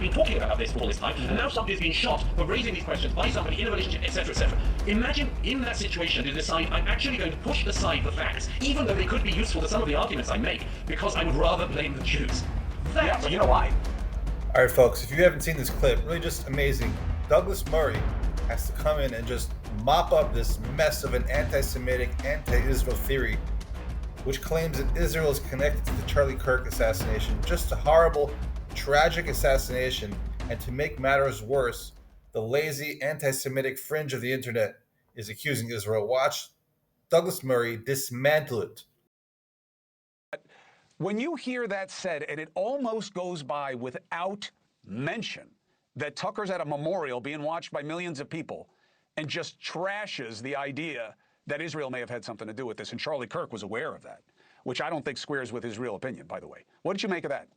been talking about this for all this time, and now somebody's been shot for raising these questions by somebody in a relationship, etc., etc. Imagine in that situation to decide I'm actually going to push aside the facts, even though they could be useful to some of the arguments I make, because I would rather blame the Jews. Yeah, but you know why? All right, folks, if you haven't seen this clip, really just amazing. Douglas Murray has to come in and just mop up this mess of an anti-Semitic, anti-Israel theory, which claims that Israel is connected to the Charlie Kirk assassination. Just a horrible, tragic assassination. And to make matters worse, the lazy, anti-Semitic fringe of the internet is accusing Israel. Watch Douglas Murray dismantle it. When you hear that said, and it almost goes by without mention that Tucker's at a memorial being watched by millions of people and just trashes the idea that Israel may have had something to do with this, and Charlie Kirk was aware of that, which I don't think squares with his real opinion, by the way. What did you make of that?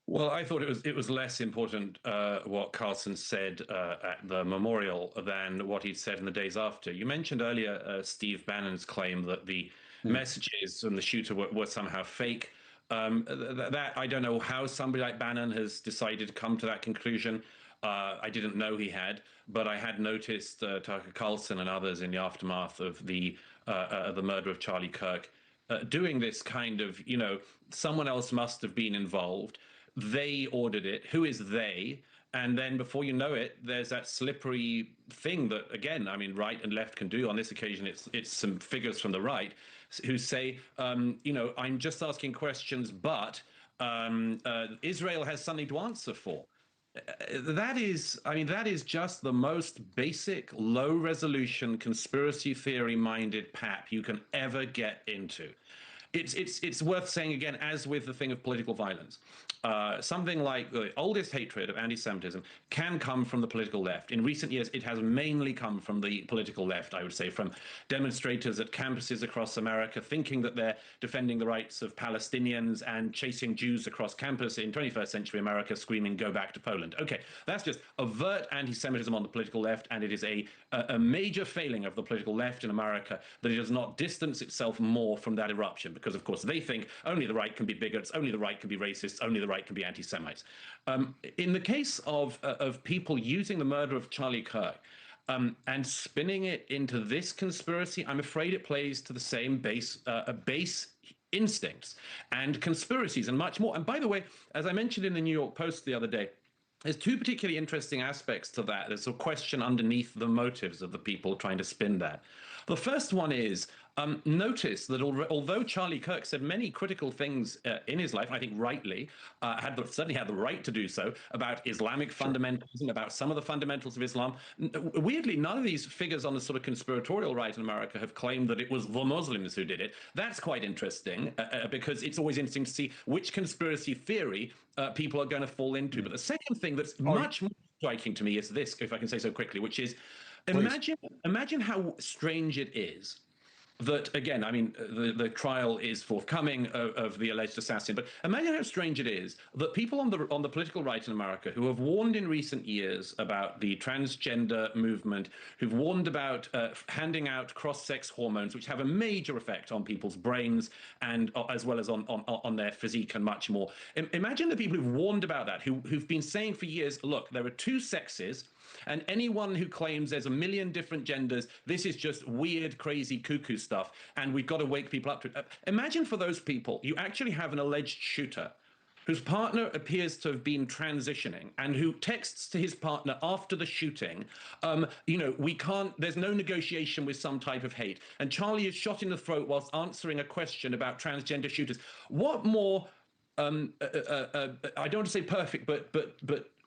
Well, I thought it was less important what Carlson said at the memorial than what he'd said in the days after. You mentioned earlier Steve Bannon's claim that the messages from the shooter were somehow fake. That I don't know how somebody like Bannon has decided to come to that conclusion. I didn't know he had, but I had noticed Tucker Carlson and others in the aftermath of the murder of Charlie Kirk doing this kind of, someone else must have been involved. They ordered it. Who is they? And then before you know it, there's that slippery thing that, again, I mean, right and left can do. On this occasion, it's some figures from the right who say, I'm just asking questions, but Israel has something to answer for. That is just the most basic, low-resolution, conspiracy theory-minded pap you can ever get into. It's worth saying again, as with the thing of political violence, something like the oldest hatred of anti-Semitism can come from the political left. In recent years, it has mainly come from the political left, I would say, from demonstrators at campuses across America thinking that they're defending the rights of Palestinians and chasing Jews across campus in 21st century America, screaming, "Go back to Poland." Okay, that's just overt anti-Semitism on the political left, and it is a major failing of the political left in America that it does not distance itself more from that eruption. Because, of course, they think only the right can be bigots, only the right can be racists, only the right can be anti-Semites. In the case of people using the murder of Charlie Kirk and spinning it into this conspiracy, I'm afraid it plays to the same base instincts and conspiracies and much more. And by the way, as I mentioned in the New York Post the other day, there's two particularly interesting aspects to that. There's a question underneath the motives of the people trying to spin that. The first one is, notice that although Charlie Kirk said many critical things in his life, and I think rightly, certainly had the right to do so, about Islamic fundamentalism, about some of the fundamentals of Islam, weirdly, none of these figures on the sort of conspiratorial right in America have claimed that it was the Muslims who did it. That's quite interesting, because it's always interesting to see which conspiracy theory people are going to fall into. But the second thing that's much more striking to me is this, if I can say so quickly, which is, imagine how strange it is that, again, I mean, the trial is forthcoming of the alleged assassin, but imagine how strange it is that people on the political right in America who have warned in recent years about the transgender movement, who've warned about handing out cross-sex hormones, which have a major effect on people's brains and as well as on their physique and much more. Imagine the people who've warned about that, who've been saying for years, look, there are two sexes, and anyone who claims there's a million different genders, this is just weird, crazy, cuckoo stuff, and we've got to wake people up to it. Imagine for those people, you actually have an alleged shooter whose partner appears to have been transitioning and who texts to his partner after the shooting, there's no negotiation with some type of hate. And Charlie is shot in the throat whilst answering a question about transgender shooters. What more, I don't want to say perfect, but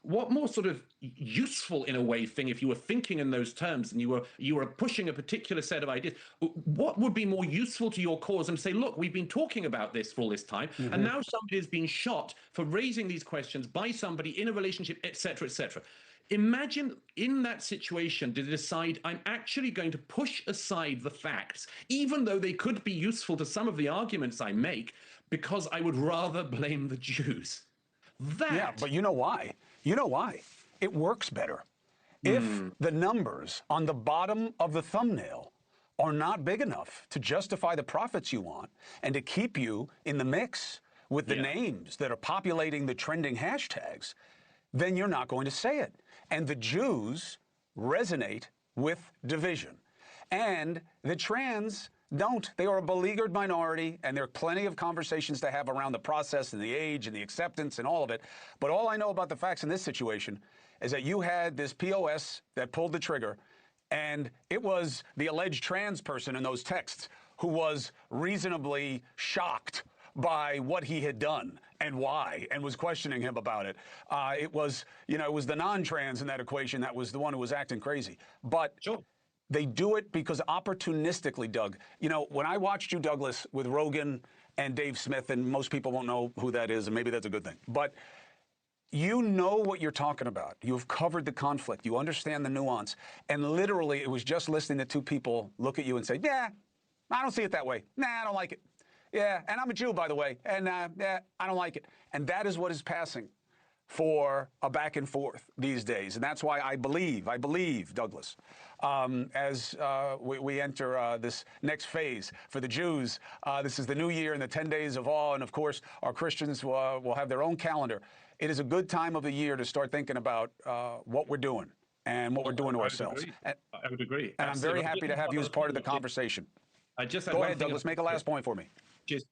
what more sort of useful in a way thing, if you were thinking in those terms and you were pushing a particular set of ideas, what would be more useful to your cause and say, look, we've been talking about this for all this time, and now somebody has been shot for raising these questions by somebody in a relationship, etc., etc. Imagine in that situation to decide I'm actually going to push aside the facts, even though they could be useful to some of the arguments I make, because I would rather blame the Jews. Yeah, but you know why? You know why? It works better. If the numbers on the bottom of the thumbnail are not big enough to justify the profits you want and to keep you in the mix with the names that are populating the trending hashtags, then you're not going to say it. And the Jews resonate with division. And the trans don't. They are a beleaguered minority, and there are plenty of conversations to have around the process and the age and the acceptance and all of it. But all I know about the facts in this situation is that you had this POS that pulled the trigger, and it was the alleged trans person in those texts who was reasonably shocked by what he had done and why, and was questioning him about it. It was the non-trans in that equation that was the one who was acting crazy. But Sure. they do it because opportunistically, Doug. When I watched you, Douglas, with Rogan and Dave Smith, and most people won't know who that is, and maybe that's a good thing, but you know what you're talking about. You've covered the conflict. You understand the nuance. And literally, it was just listening to two people look at you and say, yeah, I don't see it that way. Nah, I don't like it. Yeah, and I'm a Jew, by the way, and yeah, I don't like it. And that is what is passing for a back and forth these days. And that's why I believe, Douglas, as we enter this next phase for the Jews, this is the new year and the 10 days of awe. And of course, our Christians will have their own calendar. It is a good time of the year to start thinking about what we're doing and what we're doing to ourselves. I would agree. And I'm very happy to have you as part of the conversation. I just had Go one ahead, thing Douglas. Make a last point for me. Just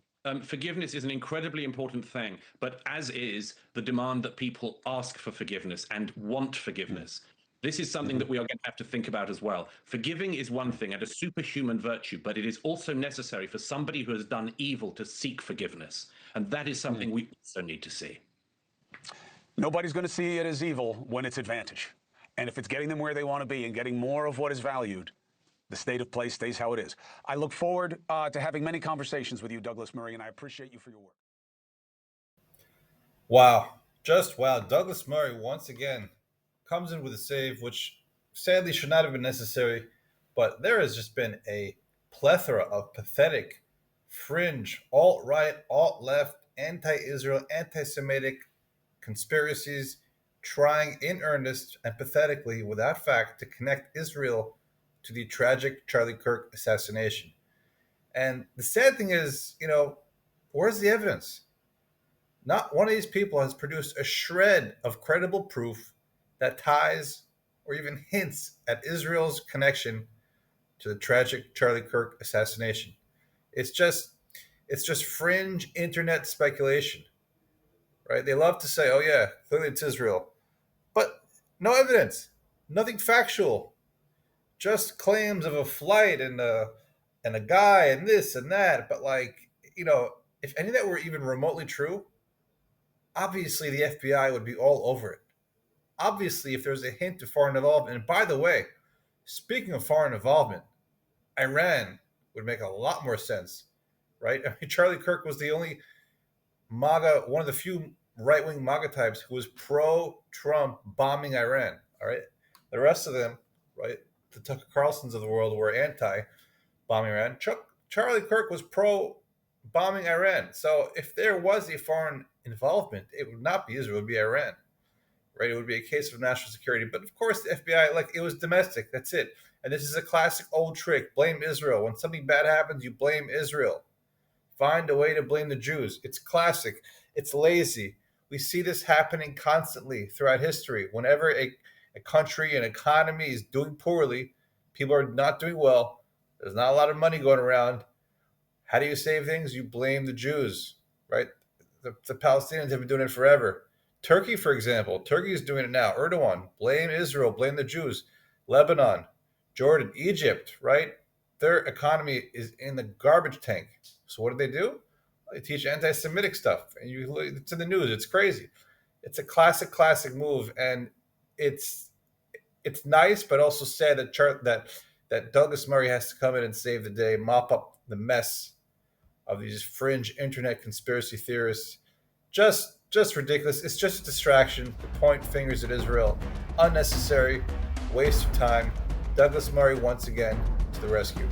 forgiveness is an incredibly important thing, but as is the demand that people ask for forgiveness and want forgiveness. This is something that we are going to have to think about as well. Forgiving is one thing and a superhuman virtue, but it is also necessary for somebody who has done evil to seek forgiveness. And that is something we also need to see. Nobody's going to see it as evil when it's advantage. And if it's getting them where they want to be and getting more of what is valued, the state of play stays how it is. I look forward to having many conversations with you, Douglas Murray, and I appreciate you for your work. Wow. Just wow. Douglas Murray, once again, comes in with a save, which sadly should not have been necessary. But there has just been a plethora of pathetic, fringe, alt-right, alt-left, anti-Israel, anti-Semitic conspiracies trying in earnest and pathetically, without fact, to connect Israel to the tragic Charlie Kirk assassination. And the sad thing is, where's the evidence? Not one of these people has produced a shred of credible proof that ties or even hints at Israel's connection to the tragic Charlie Kirk assassination. It's just fringe internet speculation, right? They love to say, oh yeah, clearly it's Israel, but no evidence, nothing factual, just claims of a flight and a guy and this and that. But if any of that were even remotely true, obviously the FBI would be all over it. Obviously, if there's a hint of foreign involvement, and by the way, speaking of foreign involvement, Iran would make a lot more sense, right? I mean, Charlie Kirk was the only MAGA, one of the few right-wing MAGA types who was pro-Trump bombing Iran, all right? The rest of them, right, the Tucker Carlsons of the world were anti-bombing Iran. Charlie Kirk was pro-bombing Iran. So if there was a foreign involvement, it would not be Israel, it would be Iran, right? It would be a case of national security. But of course, the FBI, it was domestic. That's it. And this is a classic old trick. Blame Israel. When something bad happens, you blame Israel. Find a way to blame the Jews. It's classic. It's lazy. We see this happening constantly throughout history. Whenever a country, an economy is doing poorly, people are not doing well, there's not a lot of money going around. How do you save things? You blame the Jews, right? The Palestinians have been doing it forever. Turkey, for example, Turkey is doing it now. Erdogan, blame Israel, blame the Jews. Lebanon, Jordan, Egypt, right? Their economy is in the garbage tank. So what do? They teach anti-Semitic stuff. And it's in the news. It's crazy. It's a classic move. And it's nice, but also sad that Douglas Murray has to come in and save the day, mop up the mess of these fringe internet conspiracy theorists. Just ridiculous. It's just a distraction to point fingers at Israel. Unnecessary, waste of time. Douglas Murray once again to the rescue.